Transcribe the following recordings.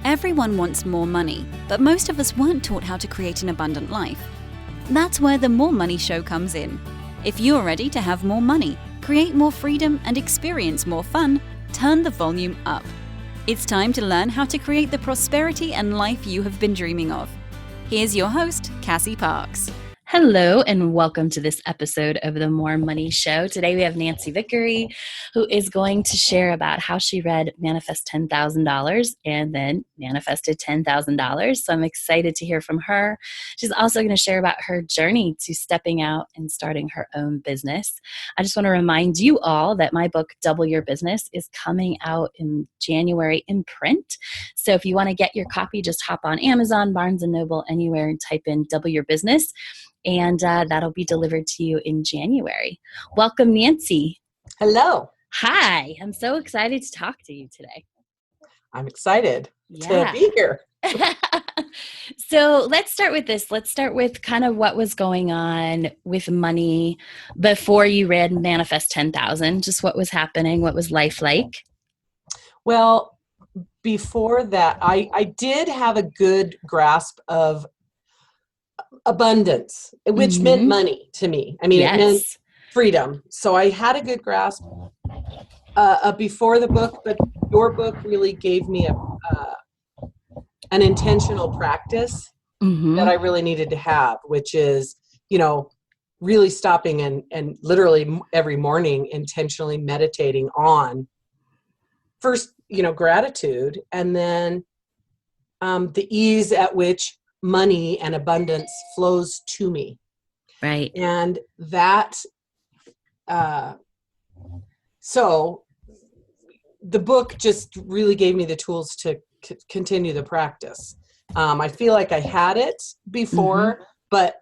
Everyone wants more money, but most of us weren't taught how to create an abundant life. That's where the More Money Show comes in. If you're ready to have more money, create more freedom, and experience more fun, turn the volume up. It's time to learn how to create the prosperity and life you have been dreaming of. Here's your host, Cassie Parks. Hello and welcome to this episode of the More Money Show. Today we have Nancy Vickery, who is going to share about how she read Manifest $10,000 and then manifested $10,000. So I'm excited to hear from her. She's also going to share about her journey to stepping out and starting her own business. I just want to remind you all that my book, Double Your Business, is coming out in January in print. So if you want to get your copy, just hop on Amazon, Barnes & Noble, anywhere and type in Double Your Business. And that'll be delivered to you in January. Welcome, Nancy. Hello. Hi. I'm so excited to talk to you today. I'm excited to be here. So let's start with this. Let's start with kind of what was going on with money before you read Manifest 10,000. Just what was happening. What was life like? Well, before that, I did have a good grasp of abundance, which meant money to me. I mean, It meant freedom. So I had a good grasp before the book, but your book really gave me an intentional practice that I really needed to have, which is, really stopping and literally every morning intentionally meditating on first, gratitude, and then the ease at which money and abundance flows to me. Right. And that, so the book just really gave me the tools to continue the practice. I feel like I had it before, but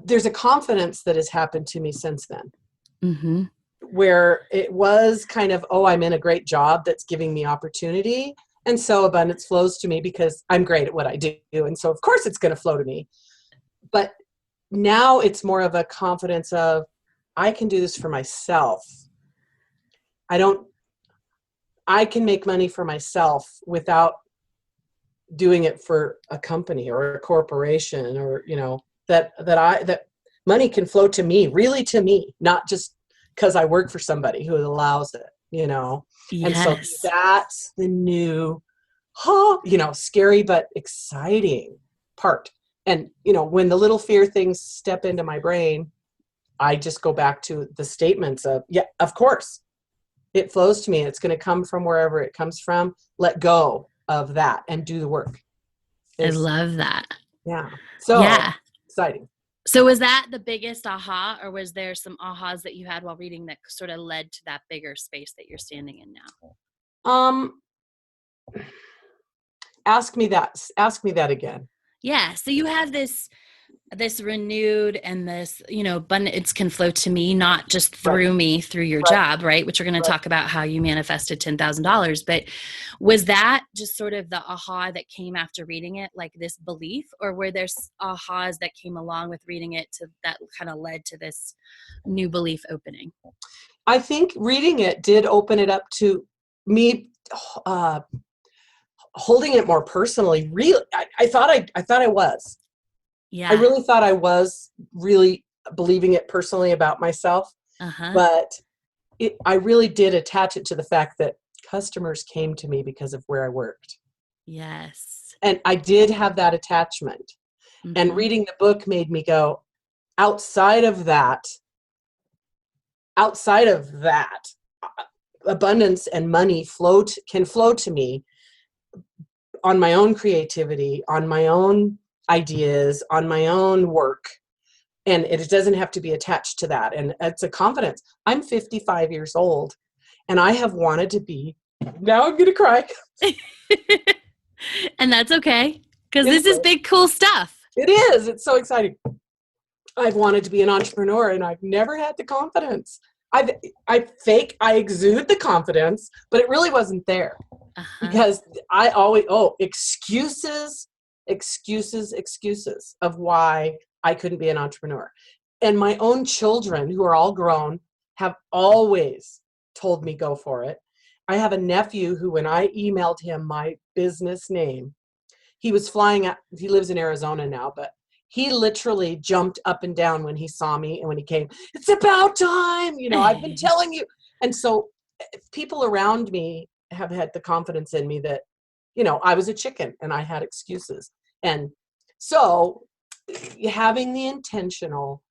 there's a confidence that has happened to me since then, where it was kind of, I'm in a great job that's giving me opportunity. And so abundance flows to me because I'm great at what I do. And so of course it's going to flow to me. But now it's more of a confidence of, I can do this for myself. I can make money for myself without doing it for a company or a corporation, or, that money can flow to me, really to me, not just because I work for somebody who allows it, And so that's the new, scary but exciting part. And, when the little fear things step into my brain, I just go back to the statements of, of course, it flows to me. It's going to come from wherever it comes from. Let go of that and do the work. I love that. Yeah. So exciting. So was that the biggest aha, or was there some ahas that you had while reading that sort of led to that bigger space that you're standing in now? Ask me that again. Yeah. So you have this renewed and this, abundance can flow to me, not just through me, through your job, right? Which we're going to talk about how you manifested $10,000. But was that just sort of the aha that came after reading it, like this belief, or were there ahas that came along with reading it that kind of led to this new belief opening? I think reading it did open it up to me, holding it more personally. Really, I thought I was. Yeah. I really thought I was really believing it personally about myself, but I really did attach it to the fact that customers came to me because of where I worked. Yes. And I did have that attachment. And reading the book made me go, outside of that, abundance and money can flow to me on my own creativity, on my own ideas, on my own work, and it doesn't have to be attached to that. And it's a confidence. I'm 55 years old and I have wanted to be, now I'm gonna cry. And that's okay, because this is big cool stuff. It is. It's so exciting. I've wanted to be an entrepreneur and I've never had the confidence. I exude the confidence, but it really wasn't there, because I always, excuses of why I couldn't be an entrepreneur. And my own children, who are all grown, have always told me go for it. I have a nephew who, when I emailed him my business name, he was flying out. He lives in Arizona now, but he literally jumped up and down when he saw me. And when he came, it's about time, I've been telling you. And so people around me have had the confidence in me that, I was a chicken and I had excuses. And so having the intentional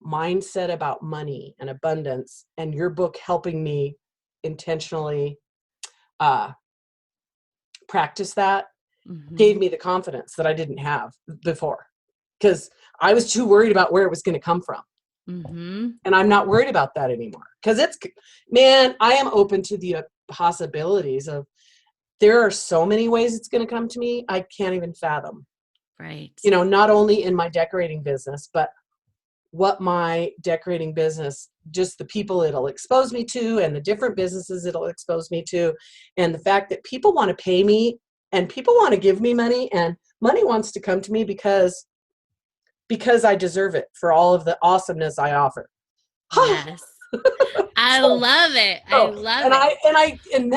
mindset about money and abundance, and your book helping me intentionally practice that, gave me the confidence that I didn't have before, because I was too worried about where it was going to come from. And I'm not worried about that anymore, because I am open to the possibilities of, there are so many ways it's going to come to me. I can't even fathom. Right. Not only in my decorating business, but what my decorating business, just the people it'll expose me to, and the different businesses it'll expose me to, and the fact that people want to pay me and people want to give me money, and money wants to come to me because I deserve it for all of the awesomeness I offer. Yes. I love it. I love it. And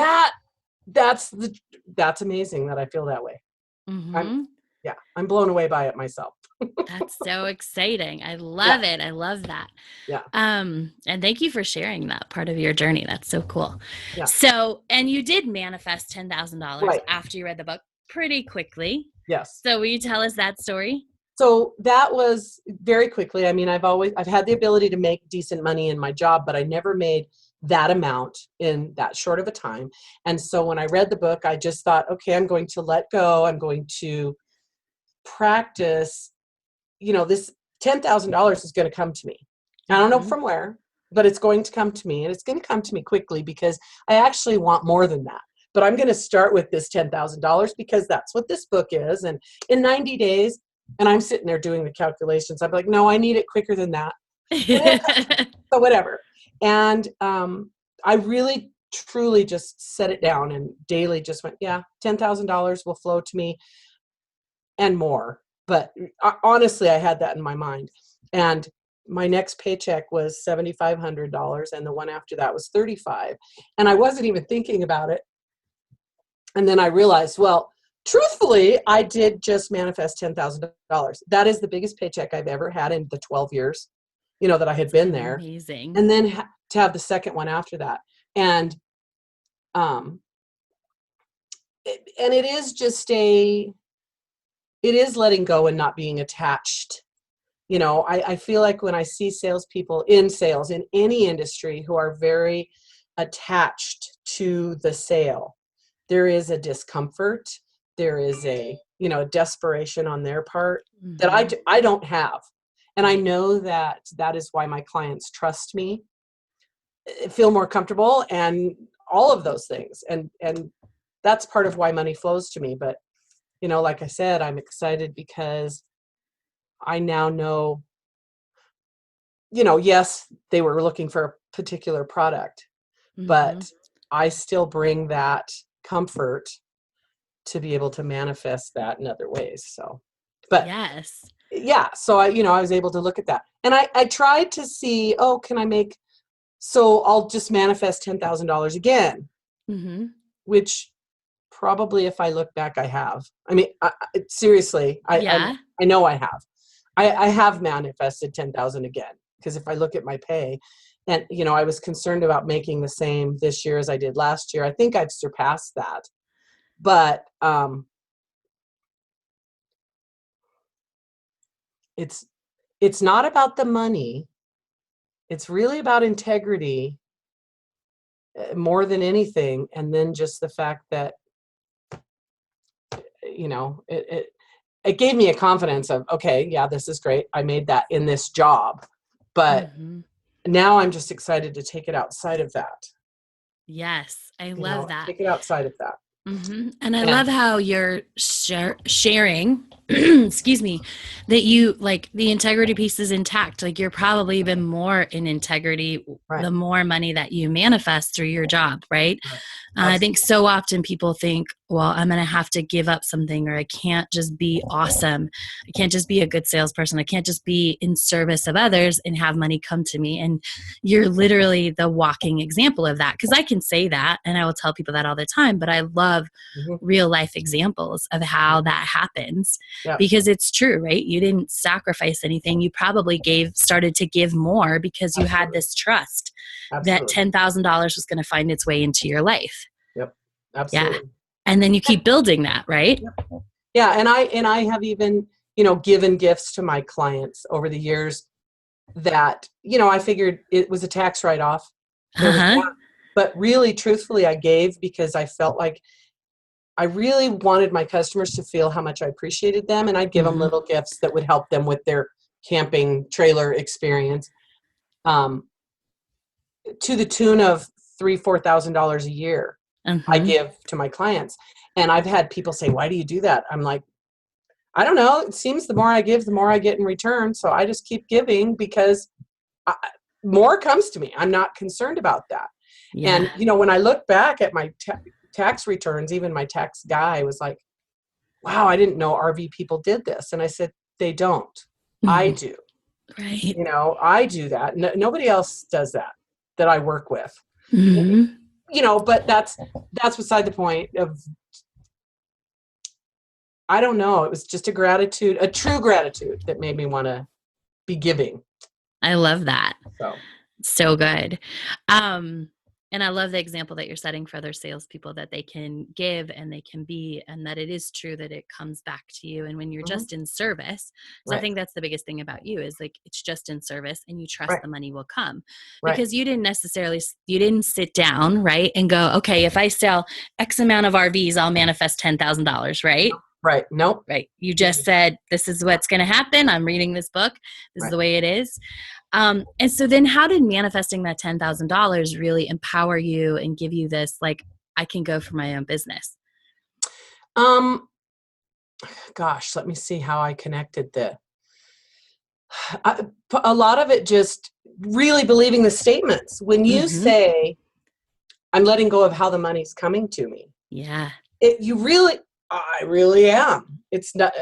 that's amazing that I feel that way. I'm blown away by it myself. That's so exciting. I love it. I love that. Yeah. And thank you for sharing that part of your journey. That's so cool. Yeah. So, and you did manifest $10,000 Right. after you read the book pretty quickly. Yes. So will you tell us that story? So that was very quickly. I mean, I've had the ability to make decent money in my job, but I never made that amount in that short of a time. And so when I read the book, I just thought, okay, I'm going to let go. I'm going to practice, this $10,000 is going to come to me. I don't know from where, but it's going to come to me, and it's going to come to me quickly, because I actually want more than that. But I'm going to start with this $10,000 because that's what this book is. And in 90 days, and I'm sitting there doing the calculations, I'm like, no, I need it quicker than that. So whatever. And I really, truly just set it down and daily just went, yeah, $10,000 will flow to me and more. But honestly, I had that in my mind. And my next paycheck was $7,500, and the one after that was $35,000. And I wasn't even thinking about it. And then I realized, well, truthfully, I did just manifest $10,000. That is the biggest paycheck I've ever had in the 12 years, that I had been there. Amazing. And then to have the second one after that. And it is just it is letting go and not being attached. I feel like when I see salespeople in sales in any industry who are very attached to the sale, there is a discomfort. There is a desperation on their part that I don't have. And I know that is why my clients trust me, feel more comfortable, and all of those things. And that's part of why money flows to me. But, like I said, I'm excited because I now know, yes, they were looking for a particular product, but I still bring that comfort to be able to manifest that in other ways. So, but yes. Yeah. So I was able to look at that, and I tried to see, can I make, so I'll just manifest $10,000 again, which probably, if I look back, I have. I mean, seriously, I know I have. I have manifested 10,000 again, because if I look at my pay, and I was concerned about making the same this year as I did last year. I think I've surpassed that, but it's not about the money. It's really about integrity more than anything, and then just the fact that it gave me a confidence of, okay, yeah, this is great. I made that in this job, but now I'm just excited to take it outside of that. Yes, I love that. Take it outside of that. And I love how you're sharing excuse me, that you like the integrity piece is intact. Like you're probably even more in integrity Right. the more money that you manifest through your job, right? Right. I think so often people think, well, I'm going to have to give up something, or I can't just be awesome. I can't just be a good salesperson. I can't just be in service of others and have money come to me. And you're literally the walking example of that. Because I can say that and I will tell people that all the time, but I love Mm-hmm. real life examples of how that happens Yep. because it's true, right? You didn't sacrifice anything. You probably started to give more because you had this trust that Absolutely. $10,000 was going to find its way into your life. Yep. Yeah. Absolutely. And then you keep building that, right? Yep. Yeah. And I have even, given gifts to my clients over the years that, I figured it was a tax write-off. There was Uh-huh. that. But really, truthfully, I gave because I felt like I really wanted my customers to feel how much I appreciated them. And I'd give them little gifts that would help them with their camping trailer experience, to the tune of $3,000-$4,000 a year. I give to my clients. And I've had people say, why do you do that? I'm like, I don't know. It seems the more I give, the more I get in return. So I just keep giving because more comes to me. I'm not concerned about that. Yeah. And, when I look back at my tax returns, even my tax guy was like, wow, I didn't know RV people did this. And I said, they don't. I do. Right. I do that. Nobody else does that I work with. Mm-hmm. But that's beside the point of, I don't know. It was just a true gratitude that made me want to be giving. I love that. So good. And I love the example that you're setting for other salespeople, that they can give and they can be, and that it is true that it comes back to you. And when you're just in service, so I think that's the biggest thing about you is like, it's just in service and you trust the money will come because you didn't sit down, right? And go, okay, if I sell X amount of RVs, I'll manifest $10,000, right? Right. Nope. Right. You just said, this is what's going to happen. I'm reading this book. This is the way it is. And so then how did manifesting that $10,000 really empower you and give you this, like, I can go for my own business? Gosh, let me see how I connected a lot of it just really believing the statements. When you say, I'm letting go of how the money's coming to me. Yeah. I really am. It's not,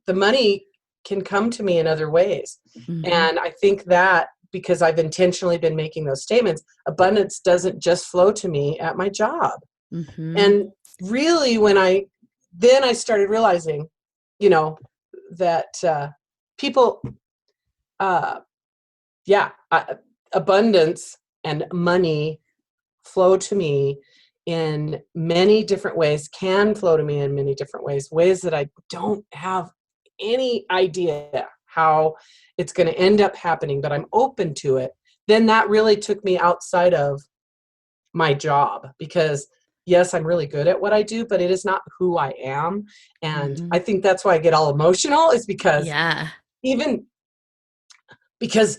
the money can come to me in other ways. And I think that because I've intentionally been making those statements, abundance doesn't just flow to me at my job. And really when I started realizing, that people, abundance and money flow to me in many different ways, can flow to me in many different ways that I don't have any idea how it's going to end up happening, but I'm open to it. Then that really took me outside of my job because yes, I'm really good at what I do, but it is not who I am. And I think that's why I get all emotional is because even because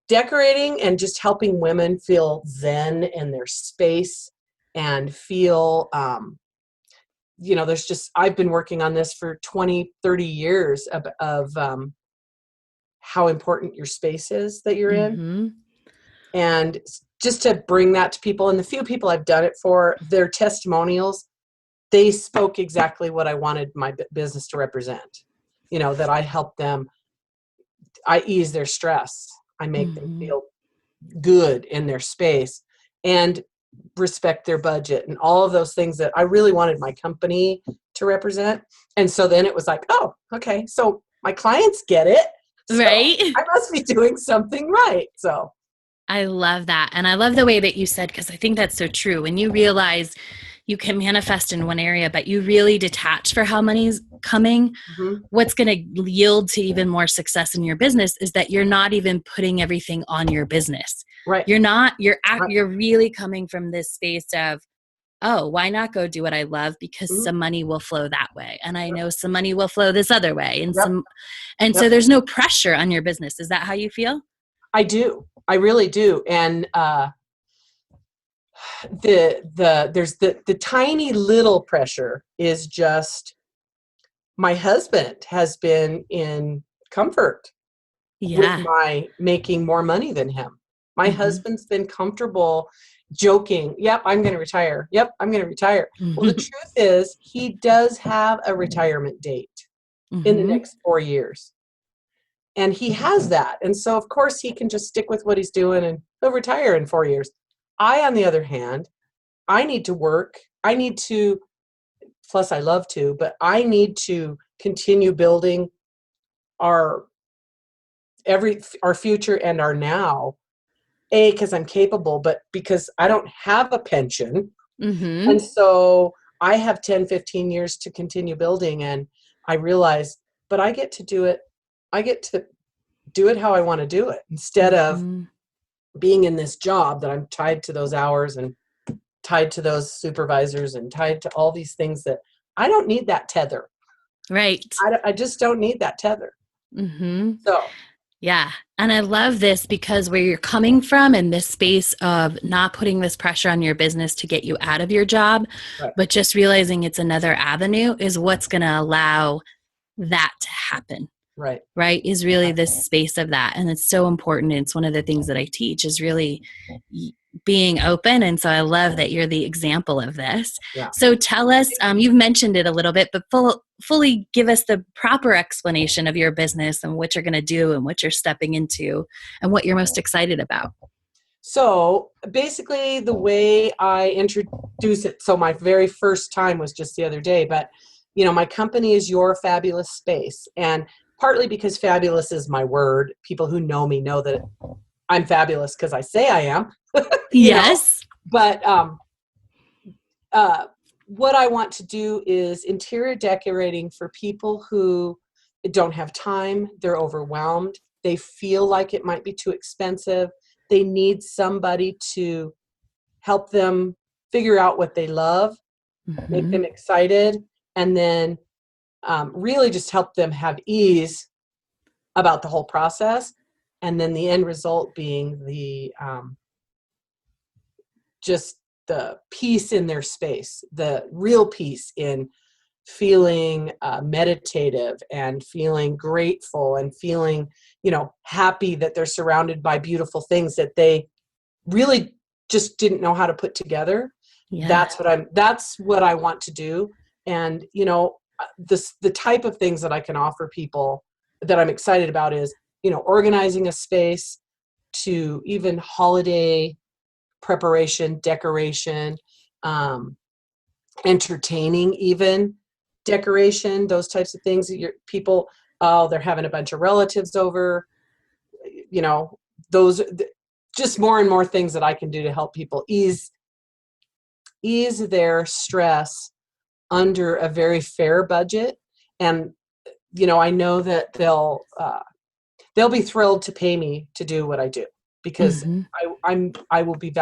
decorating and just helping women feel zen in their space and feel, there's just, I've been working on this for 20, 30 years of how important your space is that you're in. And just to bring that to people, and the few people I've done it for, their testimonials, they spoke exactly what I wanted my business to represent. That I help them, I ease their stress, I make them feel good in their space and respect their budget and all of those things that I really wanted my company to represent. And so then it was like, oh, okay, so my clients get it. So right. I must be doing something right. So I love that. And I love the way that you said, because I think that's so true. When you realize you can manifest in one area, but you really detach for how money's coming, what's going to yield to even more success in your business is that you're not even putting everything on your business. Right. You're really coming from this space of, oh, why not go do what I love? Because some money will flow that way. And I know some money will flow this other way. And so there's no pressure on your business. Is that how you feel? I do. I really do. And there's the tiny little pressure is just my husband has been in comfort with Yeah. my making more money than him. My husband's been comfortable joking, yep, I'm going to retire. Yep, I'm going to retire. Well, the truth is he does have a retirement date in the next 4 years. And he has that. And so, of course, he can just stick with what he's doing and he'll retire in 4 years. I, on the other hand, I need to work. I need to, plus I love to, but I need to continue building our our future and our now. Because I'm capable, but because I don't have a pension. And so I have 10, 15 years to continue building. And I realized, but I get to do it. I get to do it how I want to do it instead of being in this job that I'm tied to those hours and tied to those supervisors and tied to all these things that I don't need that tether. Right. I just don't need that tether. So. Yeah. And I love this because where you're coming from in this space of not putting this pressure on your business to get you out of your job, Right. but just realizing it's another avenue is what's going to allow that to happen. Right. Is really this space of that. And it's so important. It's one of the things that I teach is really being open. And so I love that you're the example of this. Yeah. So tell us, you've mentioned it a little bit, but fully give us the proper explanation of your business and what you're going to do and what you're stepping into and what you're most excited about. So basically the way I introduce it, so my very first time was just the other day, but my company is Your Fabulous Space. And partly because fabulous is my word, people who know me know that I'm fabulous because I say I am. Yes. But what I want to do is interior decorating for people who don't have time, they're overwhelmed, they feel like it might be too expensive, they need somebody to help them figure out what they love, make them excited, and then really just help them have ease about the whole process. And then the end result being the just the peace in their space, the real peace in feeling meditative and feeling grateful and feeling, happy that they're surrounded by beautiful things that they really just didn't know how to put together. Yeah. That's what I want to do. And, the type of things that I can offer people that I'm excited about is, organizing a space to even holiday preparation, decoration, entertaining, even decoration, those types of things. People, they're having a bunch of relatives over, those just more and more things that I can do to help people ease their stress under a very fair budget. And, I know that they'll be thrilled to pay me to do what I do because I will be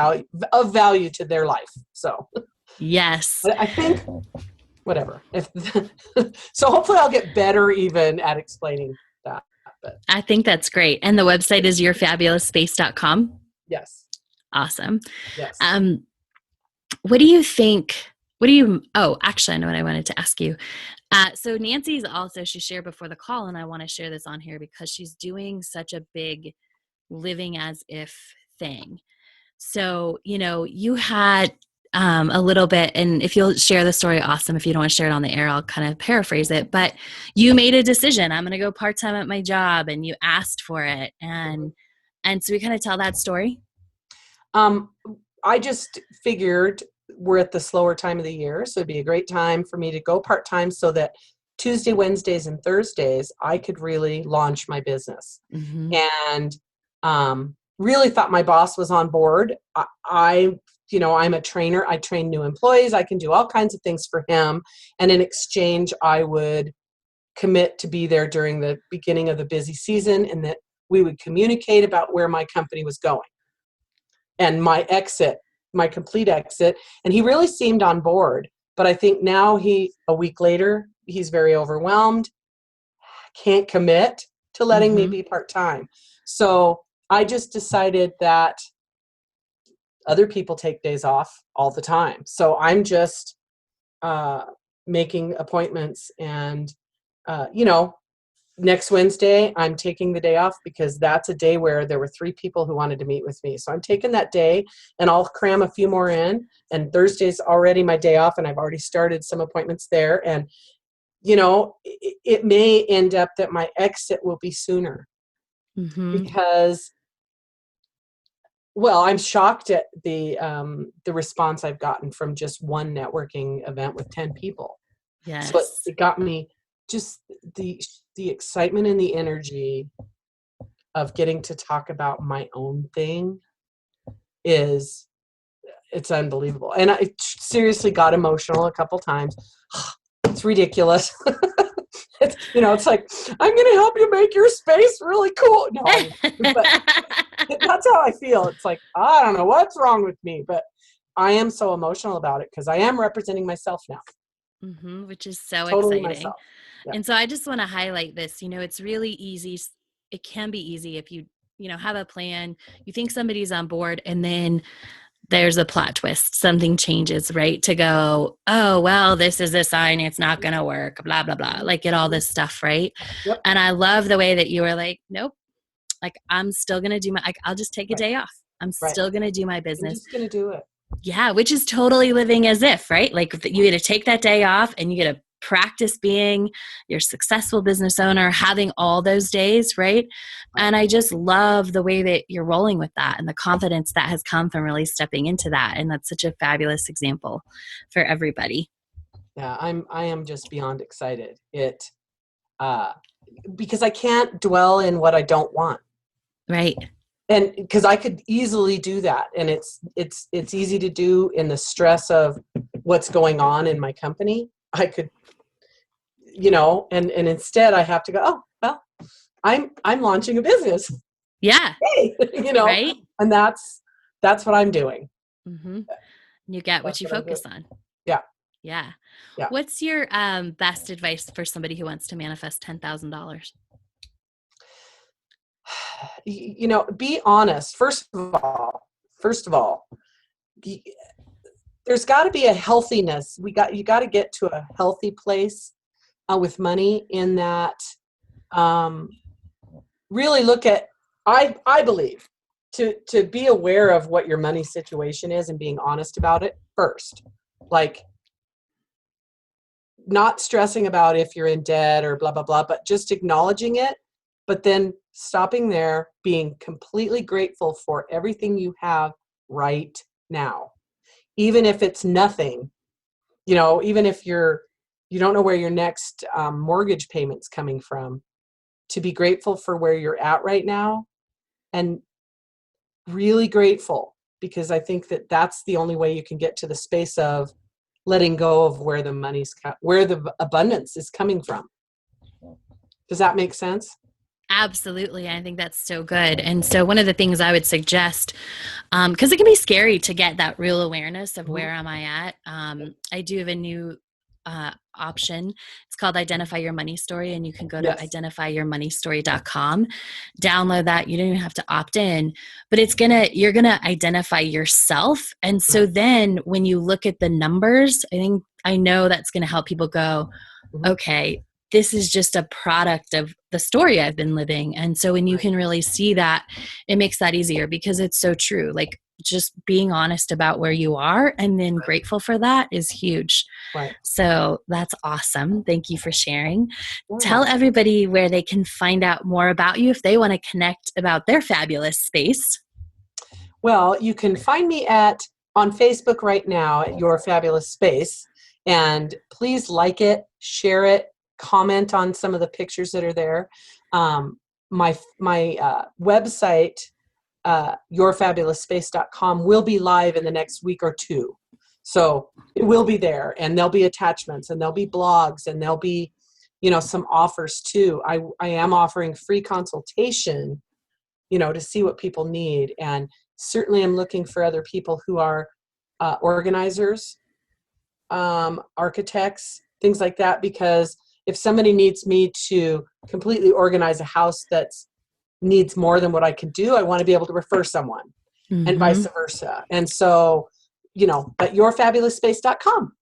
of value to their life. So yes, I think whatever. So hopefully I'll get better even at explaining that. But I think that's great. And the website is yourfabulousspace.com. Yes. Awesome. Yes. What do you think? Oh, actually, I know what I wanted to ask you. So Nancy's also, she shared before the call, and I want to share this on here because she's doing such a big living as if thing. So, you had a little bit, and if you'll share the story, awesome. If you don't want to share it on the air, I'll kind of paraphrase it, but you made a decision. I'm going to go part-time at my job, and you asked for it. And so we kind of tell that story. I just figured we're at the slower time of the year, so it'd be a great time for me to go part-time so that Tuesday, Wednesdays, and Thursdays, I could really launch my business. And really thought my boss was on board. I'm a trainer. I train new employees. I can do all kinds of things for him. And in exchange, I would commit to be there during the beginning of the busy season and that we would communicate about where my company was going and my complete exit. And he really seemed on board. But I think now a week later, he's very overwhelmed, can't commit to letting me be part-time. So I just decided that other people take days off all the time. So I'm just making appointments and next Wednesday, I'm taking the day off because that's a day where there were 3 people who wanted to meet with me. So I'm taking that day and I'll cram a few more in. And Thursday's already my day off and I've already started some appointments there. And, it may end up that my exit will be sooner because, well, I'm shocked at the response I've gotten from just one networking event with 10 people. Yes. So it got me just the excitement and the energy of getting to talk about my own thing it's unbelievable. And I seriously got emotional a couple times. It's ridiculous. It's like, I'm going to help you make your space really cool. No, but that's how I feel. It's like, I don't know what's wrong with me, but I am so emotional about it because I am representing myself now. Which is so Totally exciting. myself. Yeah. And so I just want to highlight this, it's really easy. It can be easy if you have a plan, you think somebody's on board, and then there's a plot twist. Something changes, right? To go, oh, well, this is a sign it's not going to work, blah, blah, blah. Like get all this stuff, right? Yep. And I love the way that you were like, nope, like I'm still going to do I'll just take a day off. I'm still going to do my business. I'm just going to do it. Yeah, which is totally living as if, right? Like you get to take that day off and you get to practice being your successful business owner, having all those days, right? And I just love the way that you're rolling with that and the confidence that has come from really stepping into that. And that's such a fabulous example for everybody. Yeah, I am just beyond excited. Because I can't dwell in what I don't want. Right. And because I could easily do that. And it's easy to do in the stress of what's going on in my company. I could, and instead I have to go, oh, well, I'm launching a business. Yeah. Hey, right. And that's what I'm doing. You get what you focus on. Yeah. Yeah. Yeah. What's your best advice for somebody who wants to manifest $10,000? Be honest. First of all, there's got to be a healthiness. You got to get to a healthy place with money in that. Really look at. I believe to be aware of what your money situation is and being honest about it first. Like not stressing about if you're in debt or blah blah blah, but just acknowledging it. But then stopping there, being completely grateful for everything you have right now. Even if it's nothing, even if you don't know where your next mortgage payment's coming from, to be grateful for where you're at right now and really grateful, because I think that that's the only way you can get to the space of letting go of where the abundance is coming from. Does that make sense? Absolutely. I think that's so good. And so one of the things I would suggest, because it can be scary to get that real awareness of where am I at. I do have a new option. It's called Identify Your Money Story, and you can go to identifyyourmoneystory.com. Download that. You don't even have to opt in, but you're gonna identify yourself. And so then when you look at the numbers, I know that's gonna help people go, okay, this is just a product of the story I've been living. And so when you can really see that, it makes that easier, because it's so true. Like just being honest about where you are and then grateful for that is huge. Right. So that's awesome. Thank you for sharing. Yeah. Tell everybody where they can find out more about you if they want to connect about their fabulous space. Well, you can find me on Facebook right now at Your Fabulous Space. And please like it, share it, comment on some of the pictures that are there. My website, yourfabulousspace.com, will be live in the next week or two. So it will be there, and there'll be attachments, and there'll be blogs, and there'll be, some offers too. I am offering free consultation, to see what people need. And certainly I'm looking for other people who are organizers, architects, things like that, because if somebody needs me to completely organize a house that needs more than what I could do, I want to be able to refer someone, and vice versa. And so, at yourfabulous.space.com.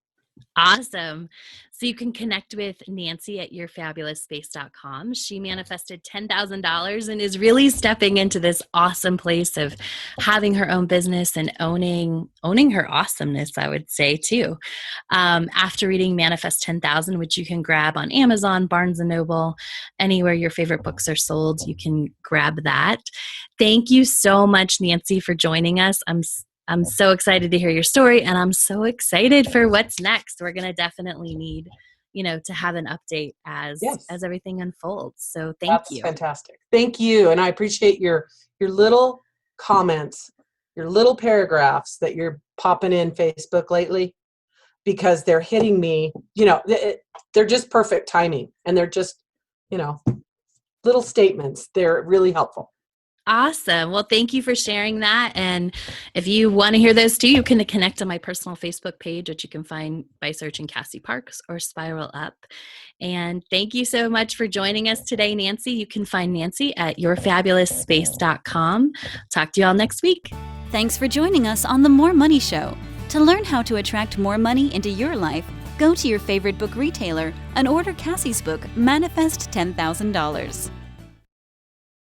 Awesome. So you can connect with Nancy at yourfabulousspace.com. She manifested $10,000 and is really stepping into this awesome place of having her own business and owning her awesomeness, I would say, too. After reading Manifest 10,000, which you can grab on Amazon, Barnes & Noble, anywhere your favorite books are sold, you can grab that. Thank you so much, Nancy, for joining us. I'm so excited to hear your story, and I'm so excited for what's next. We're going to definitely need, to have an update as everything unfolds. So thank you. That's fantastic. Thank you. And I appreciate your little comments, your little paragraphs that you're popping in Facebook lately, because they're hitting me, they're just perfect timing, and they're just, little statements. They're really helpful. Awesome. Well, thank you for sharing that. And if you want to hear those too, you can connect on my personal Facebook page, which you can find by searching Cassie Parks or Spiral Up. And thank you so much for joining us today, Nancy. You can find Nancy at yourfabulousspace.com. Talk to you all next week. Thanks for joining us on The More Money Show. To learn how to attract more money into your life, go to your favorite book retailer and order Cassie's book, Manifest $10,000.